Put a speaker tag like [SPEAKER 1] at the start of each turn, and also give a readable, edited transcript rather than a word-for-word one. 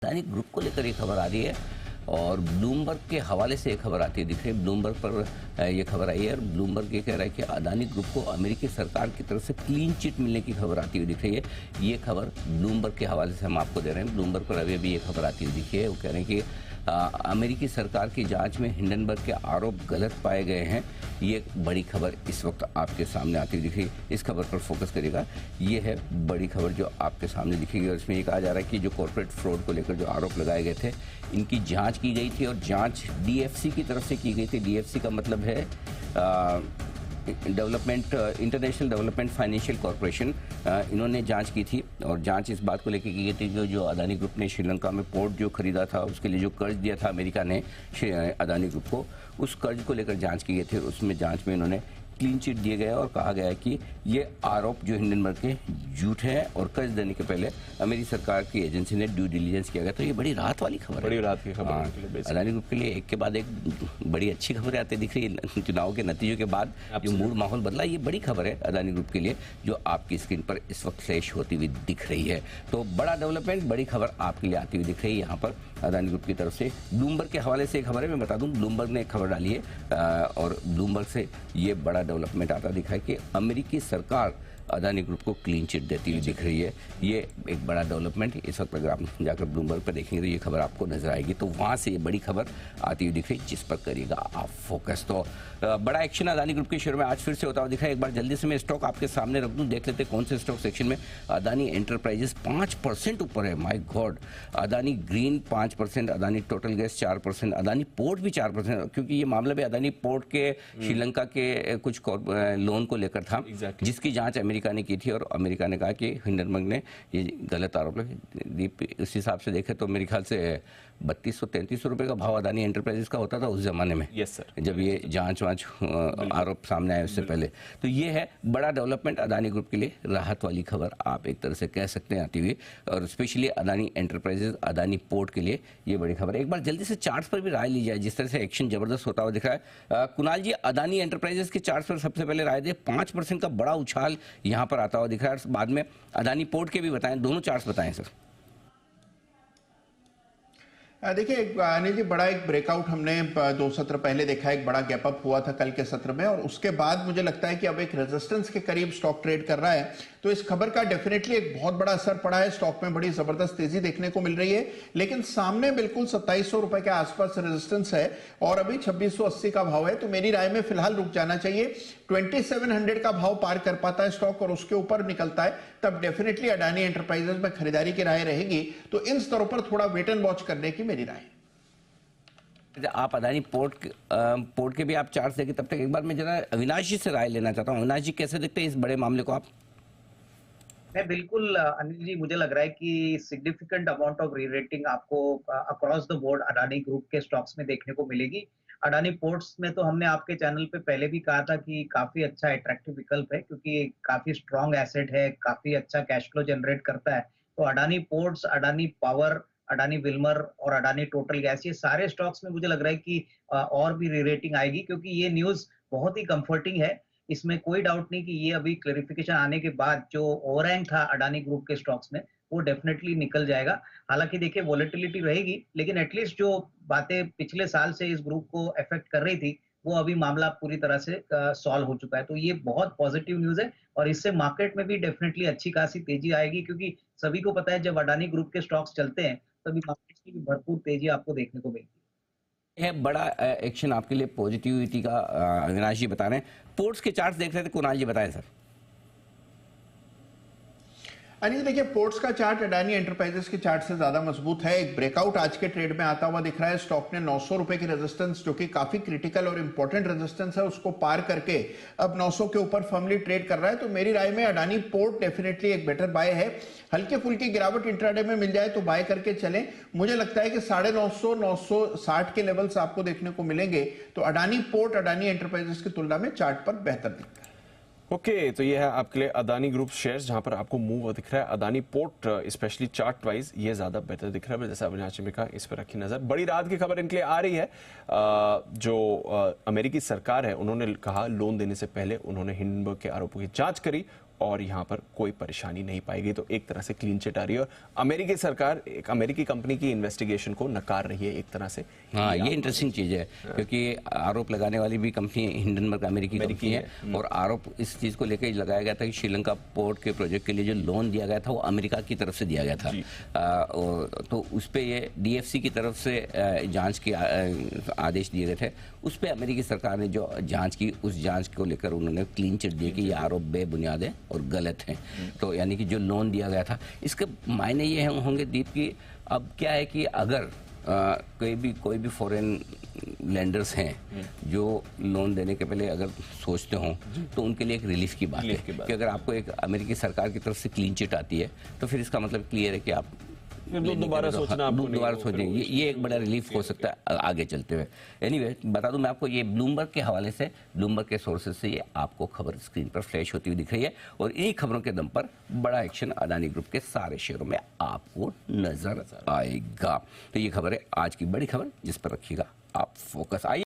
[SPEAKER 1] Adani group को लेकर ये खबर आ रही है और ब्लूमबर्ग के हवाले से ये खबर आती है दिख रही है। ब्लूमबर्ग पर ये खबर आई है और ब्लूमबर्ग ये कह रहा है कि अदानी ग्रुप को अमेरिकी सरकार की तरफ से क्लीन चिट मिलने की खबर आती हुई दिख रही है। ये खबर ब्लूमबर्ग के हवाले से हम आपको दे रहे हैं। ब्लूमबर्ग पर अभी भी ये खबर आती हुई दिखी है। वो कह रहे हैं कि अमेरिकी सरकार की जांच में हिंडनबर्ग के आरोप गलत पाए गए हैं। ये बड़ी खबर इस वक्त आपके सामने आती हुई दिख रही है। इस खबर पर फोकस करेगा। ये है बड़ी खबर जो आपके सामने दिखेगी और इसमें ये कहा जा रहा है कि जो कॉर्पोरेट फ्रॉड को लेकर जो आरोप लगाए गए थे, इनकी जांच की गई थी और जांच डीएफसी की तरफ से की गई थी। डीएफसी का मतलब है development international development financial corporation. इन्होंने जांच की थी और जांच इस बात को लेकर की गई थी कि जो अदानी ग्रुप ने श्रीलंका में पोर्ट जो खरीदा था, उसके लिए जो कर्ज दिया था अमेरिका ने अदानी ग्रुप को, उस कर्ज को लेकर जांच की गई थी। उसमें जांच में इन्होंने क्लीन चिट दिए गए और कहा गया है कि ये आरोप जो हिंडनबर्ग के झूठे हैं और कर्ज देने के पहले अमेरिकी सरकार की एजेंसी ने ड्यू डिलीजेंस किया गया। तो ये बड़ी राहत वाली खबर है,
[SPEAKER 2] बड़ी राहत की खबर।
[SPEAKER 1] अदानी ग्रुप के लिए एक के बाद एक बड़ी अच्छी खबरें आती दिख रही है। चुनाव के नतीजों के बाद जो मूड माहौल बदला, ये बड़ी खबर है अदानी ग्रुप के लिए जो आपकी स्क्रीन पर इस वक्त फ्लैश होती हुई दिख रही है। तो बड़ा डेवलपमेंट, बड़ी खबर आपके लिए आती हुई दिख रही है यहाँ पर अदानी ग्रुप की तरफ से। ब्लूमबर्ग के हवाले से एक खबर है, मैं बता दूं ब्लूमबर्ग ने एक खबर डाली है और ब्लूमबर्ग से ये बड़ा डेवलपमेंट आता दिखा है कि अमेरिकी सरकार अदानी ग्रुप को क्लीन चिट देती हुई दिख रही है। ये एक बड़ा डेवलपमेंट इस वक्त अगर आप जाकर ब्लूमबर्ग पर देखेंगे तो ये खबर आपको नजर आएगी। तो वहाँ से ये बड़ी खबर आती हुई दिख रही है जिस पर करिएगा आप फोकस। तो बड़ा एक्शन अदानी ग्रुप के शेयर में आज फिर से होता हुआ दिखा है। एक बार जल्दी से मैं स्टॉक आपके सामने रख दूं, देख लेते कौन से स्टॉक सेक्शन में। अदानी एंटरप्राइजेस 5% ऊपर है, my God. Adani green 5%, Adani total gas 4%, Adani port भी 4%, क्योंकि ये मामला भी अदानी पोर्ट के श्रीलंका के कुछ लोन को लेकर था, जिसकी जांच अमेरिका ने की थी और अमेरिका ने कहा कि हिंडनबर्ग ने ये गलत आरोप लगे। इस हिसाब से देखें तो मेरे ख्याल से 3200-3300 रुपए का भाव अदानी एंटरप्राइजेस का होता था उस जमाने में।
[SPEAKER 2] यस सर,
[SPEAKER 1] जब ये जांच आरोप सामने आए उससे पहले। तो ये है बड़ा डेवलपमेंट अदानी ग्रुप के लिए, राहत वाली खबर आप एक तरह से कह सकते हैं आती हुई, और specially Adani enterprises, Adani port के लिए ये बड़ी खबर है। एक बार जल्दी से चार्ट्स पर भी राय ली जाए, जिस तरह से एक्शन जबरदस्त होता हुआ दिख रहा है। कुणाल जी, अदानी एंटरप्राइजेस के चार्ट्स पर सबसे पहले राय दे। 5% का बड़ा उछाल यहाँ पर आता हुआ दिख रहा है। बाद में अदानी पोर्ट के भी बताएं, दोनों चार्ट्स बताएं सर।
[SPEAKER 3] देखिए अनिल जी, बड़ा एक ब्रेकआउट हमने 2 सत्र पहले देखा, एक बड़ा गैप अप हुआ था कल के सत्र में और उसके बाद मुझे लगता है कि अब एक रेजिस्टेंस के करीब स्टॉक ट्रेड कर रहा है। तो इस खबर का डेफिनेटली एक बहुत बड़ा असर पड़ा है, स्टॉक में बड़ी जबरदस्त तेजी देखने को मिल रही है। लेकिन सामने बिल्कुल 2700 रुपए के आसपास रेजिस्टेंस है और अभी 2680 का भाव है। तो मेरी राय में फिलहाल रुक जाना चाहिए। 2700 का भाव पार कर पाता है स्टॉक और उसके ऊपर निकलता है, तब डेफिनेटली अडानी एंटरप्राइजेस में खरीदारी की राय रहेगी। तो इन स्तरों पर थोड़ा वेट एंड वॉच करने की मेरी राय।
[SPEAKER 1] आप अदानी पोर्ट के भी आप चार्ट देखें, तब तक एक बार मैं जरा अविनाश जी से राय लेना चाहता हूं। अविनाश जी, कैसे देखते हैं इस बड़े मामले को आप?
[SPEAKER 4] मैं बिल्कुल अनिल जी, मुझे लग रहा है कि significant amount of rerating आपको across the board Adani group के स्टॉक्स में देखने को मिलेगी। अडानी पोर्ट्स में तो हमने आपके चैनल पे पहले भी कहा था कि काफी अच्छा अट्रैक्टिव विकल्प है, क्योंकि काफी स्ट्रॉन्ग एसेट है, काफी अच्छा कैश फ्लो जनरेट करता है। तो Adani ports, Adani power, Adani Wilmer और अडानी टोटल गैस, ये सारे स्टॉक्स में मुझे लग रहा है कि और भी री रेटिंग आएगी, क्योंकि ये न्यूज बहुत ही कंफर्टिंग है। इसमें कोई डाउट नहीं कि ये अभी क्लैरिफिकेशन आने के बाद जो ओवरहैंग था अडानी ग्रुप के स्टॉक्स में, वो डेफिनेटली निकल जाएगा। हालांकि देखिए वॉलेटिलिटी रहेगी, लेकिन एटलीस्ट जो बातें पिछले साल से इस ग्रुप को अफेक्ट कर रही थी, वो अभी मामला पूरी तरह से सॉल्व हो चुका है। तो ये बहुत पॉजिटिव न्यूज है और इससे मार्केट में भी डेफिनेटली अच्छी खासी तेजी आएगी, क्योंकि सभी को पता है जब अडानी ग्रुप के स्टॉक्स चलते हैं तभी मार्केट की भी भरपूर तेजी आपको देखने को मिलती है।
[SPEAKER 1] है बड़ा एक्शन आपके लिए पॉजिटिविटी का, अविनाश जी बता रहे हैं। पोर्ट्स के चार्ट्स देख रहे थे, कुणाल जी बताएं सर।
[SPEAKER 3] अनिल देखिए, पोर्ट्स का चार्ट अडानी एंटरप्राइजेस के चार्ट से ज्यादा मजबूत है। एक ब्रेकआउट आज के ट्रेड में आता हुआ दिख रहा है। स्टॉक ने 900 रुपए की रेजिस्टेंस, जो कि काफी क्रिटिकल और इंपॉर्टेंट रेजिस्टेंस है, उसको पार करके अब 900 के ऊपर फर्मली ट्रेड कर रहा है। तो मेरी राय में अडानी पोर्ट डेफिनेटली एक बेटर बाय है। हल्के फुल्की गिरावट इंट्राडे में मिल जाए तो बाय करके चलें। मुझे लगता है कि 950 960 के लेवल्स आपको देखने को मिलेंगे। तो अडानी पोर्ट अडानी एंटरप्राइजेस की तुलना में चार्ट पर बेहतर दिखता है।
[SPEAKER 2] ओके, तो ये है आपके लिए अदानी ग्रुप शेयर्स, जहां पर आपको मूव दिख रहा है। Adani port specially chart wise ये ज्यादा बेटर दिख रहा है, जैसा अविनाश ने कहा, इस पर रखी नजर। बड़ी रात की खबर इनके लिए आ रही है। जो अमेरिकी सरकार है, उन्होंने कहा लोन देने से पहले उन्होंने हिंडनबर्ग के आरोपों की जांच करी और यहाँ पर कोई परेशानी नहीं पाई गई। तो एक तरह से क्लीन चिट आ रही है और अमेरिकी सरकार एक अमेरिकी कंपनी की इन्वेस्टिगेशन को नकार रही है एक तरह से।
[SPEAKER 1] हाँ, ये इंटरेस्टिंग चीज़ है क्योंकि आरोप लगाने वाली भी कंपनी हिंडनबर्ग अमेरिकी कंपनी है और आरोप इस चीज़ को लेकर लगाया गया था कि श्रीलंका पोर्ट के प्रोजेक्ट के लिए जो लोन दिया गया था वो अमेरिका की तरफ से दिया गया था। तो उस पर ये DFC की तरफ से जांच के आदेश दिए गए थे। उस पर अमेरिकी सरकार ने जो जांच की, उस जांच को लेकर उन्होंने क्लीन चिट दी कि ये आरोप बेबुनियाद है और गलत हैं। तो यानी कि जो लोन दिया गया था, इसके मायने ये होंगे दीप कि अब क्या है कि अगर कोई भी फॉरेन लेंडर्स हैं जो लोन देने के पहले अगर सोचते हों तो उनके लिए एक रिलीफ की बात है कि अगर आपको एक अमेरिकी सरकार की तरफ से क्लीन चिट आती है तो फिर इसका मतलब क्लियर है कि आप
[SPEAKER 2] दोबारा
[SPEAKER 1] सोचेंगे। ये एक बड़ा रिलीफ हो सकता है आगे चलते हुए। एनीवे, बता दूं मैं आपको, ये ब्लूमबर्ग के हवाले से, ब्लूमबर्ग के सोर्सेज से ये आपको खबर स्क्रीन पर फ्लैश होती हुई दिख रही है और इन्हीं खबरों के दम पर बड़ा एक्शन अदानी ग्रुप के सारे शेयरों में आपको नजर आएगा। तो ये खबर है आज की बड़ी खबर जिस पर रखिएगा आप फोकस। आइए